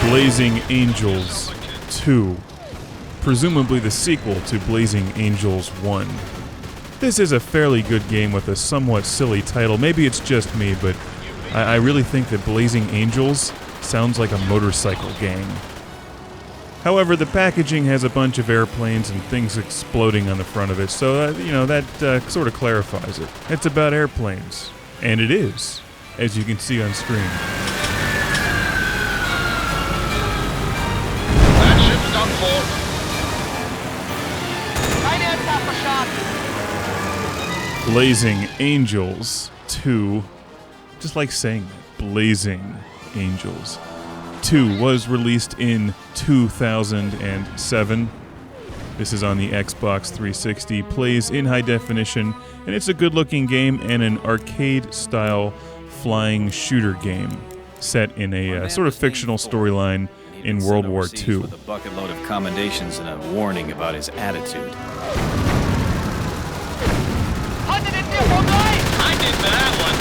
Blazing Angels 2, presumably the sequel to Blazing Angels 1. This is a fairly good game with a somewhat silly title. Maybe it's just me, but I really think that Blazing Angels sounds like a motorcycle gang. However, the packaging has a bunch of airplanes and things exploding on the front of it, so that sort of clarifies it. It's about airplanes. And it is, as you can see on screen. That ship's done for. Blazing Angels 2, just like saying that, Blazing Angels 2 was released in 2007. This is on the Xbox 360, plays in high definition, and it's a good-looking game and an arcade-style flying shooter game set in a sort of fictional storyline in World War II. With a bucket load of commendations and a warning about his attitude. I did that one.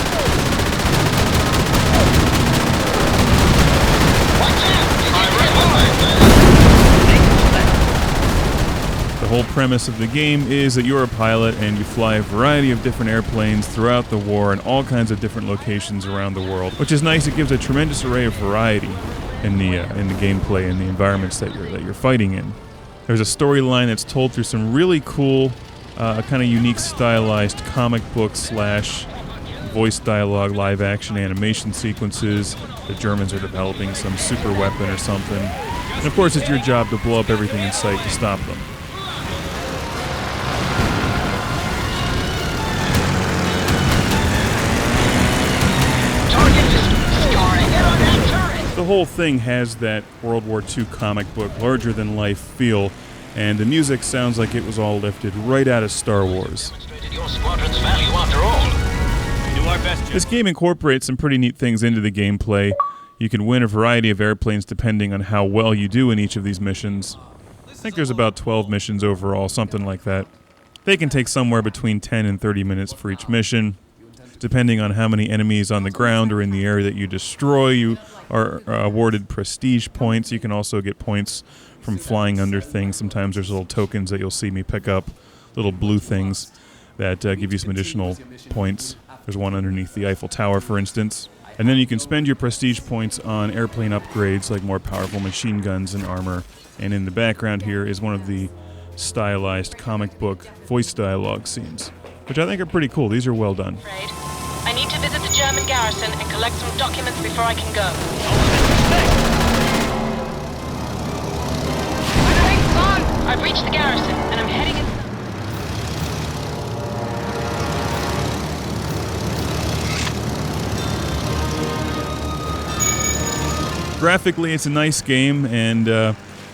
The whole premise of the game is that you're a pilot and you fly a variety of different airplanes throughout the war in all kinds of different locations around the world, which is nice. It gives a tremendous array of variety in the gameplay and the environments that you're fighting in. There's a storyline that's told through some really cool, kind of unique stylized comic book / voice dialogue, live action animation sequences. The Germans are developing some super weapon or something. And of course it's your job to blow up everything in sight to stop them. The whole thing has that World War II comic book, larger-than-life feel, and the music sounds like it was all lifted right out of Star Wars. This game incorporates some pretty neat things into the gameplay. You can win a variety of airplanes depending on how well you do in each of these missions. I think there's about 12 missions overall, something like that. They can take somewhere between 10 and 30 minutes for each mission. Depending on how many enemies on the ground or in the area that you destroy, you are awarded prestige points. You can also get points from flying under things. Sometimes there's little tokens that you'll see me pick up, little blue things that give you some additional points. There's one underneath the Eiffel Tower, for instance. And then you can spend your prestige points on airplane upgrades like more powerful machine guns and armor. And in the background here is one of the stylized comic book voice dialogue scenes, which I think are pretty cool. These are well done. I need to visit the German garrison and collect some documents before I can go. I've reached the garrison and I'm heading in. Graphically, it's a nice game and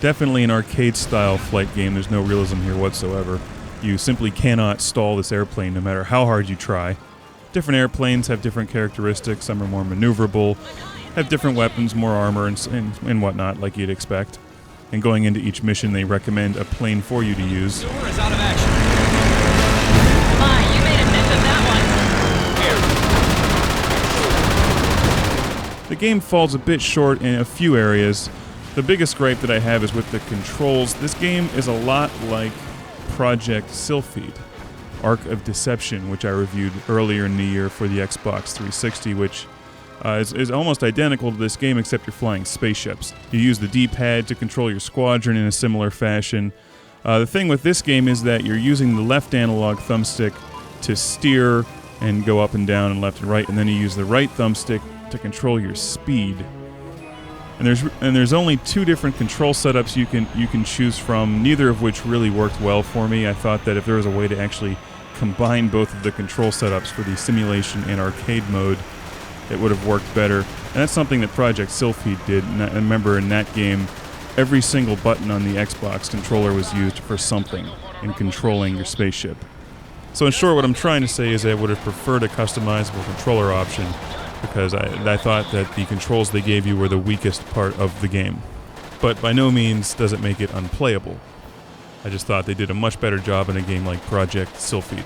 definitely an arcade-style flight game. There's no realism here whatsoever. You simply cannot stall this airplane no matter how hard you try. Different airplanes have different characteristics. Some are more maneuverable, have different weapons, more armor, and whatnot, like you'd expect. And going into each mission, they recommend a plane for you to use. Door is out of action. My, you made a miss of that one. The game falls a bit short in a few areas. The biggest gripe that I have is with the controls. This game is a lot like Project Sylphid, Arc of Deception, which I reviewed earlier in the year for the Xbox 360, which is almost identical to this game, except you're flying spaceships. You use the D-pad to control your squadron in a similar fashion. The thing with this game is that you're using the left analog thumbstick to steer and go up and down and left and right, and then you use the right thumbstick to control your speed. And there's only two different control setups you can choose from, neither of which really worked well for me. I thought that if there was a way to actually combine both of the control setups for the simulation and arcade mode, it would have worked better. And that's something that Project Sylphid did. And I remember in that game, every single button on the Xbox controller was used for something in controlling your spaceship. So in short, what I'm trying to say is I would have preferred a customizable controller option, because I thought that the controls they gave you were the weakest part of the game. But by no means does it make it unplayable. I just thought they did a much better job in a game like Project Sylphid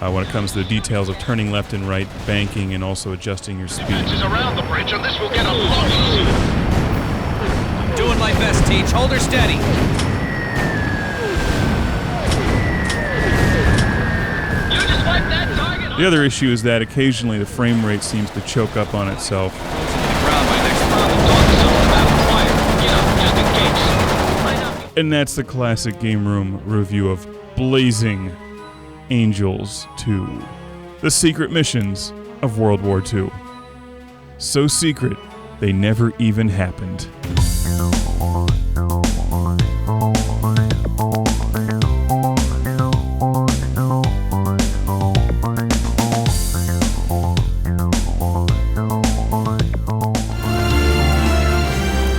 when it comes to the details of turning left and right, banking, and also adjusting your speed. Around the bridge, and this will get a lot easier. Doing my best, Teach. Hold her steady. You just wiped that target. The other issue is that occasionally the frame rate seems to choke up on itself. Ground by next Talk something about fire. You know, just in case. And that's the classic Game Room review of Blazing Angels 2. The secret missions of World War II. So secret, they never even happened.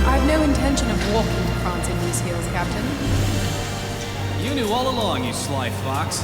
I've no intention of walking to France in these heels, Captain. You knew all along, you sly fox.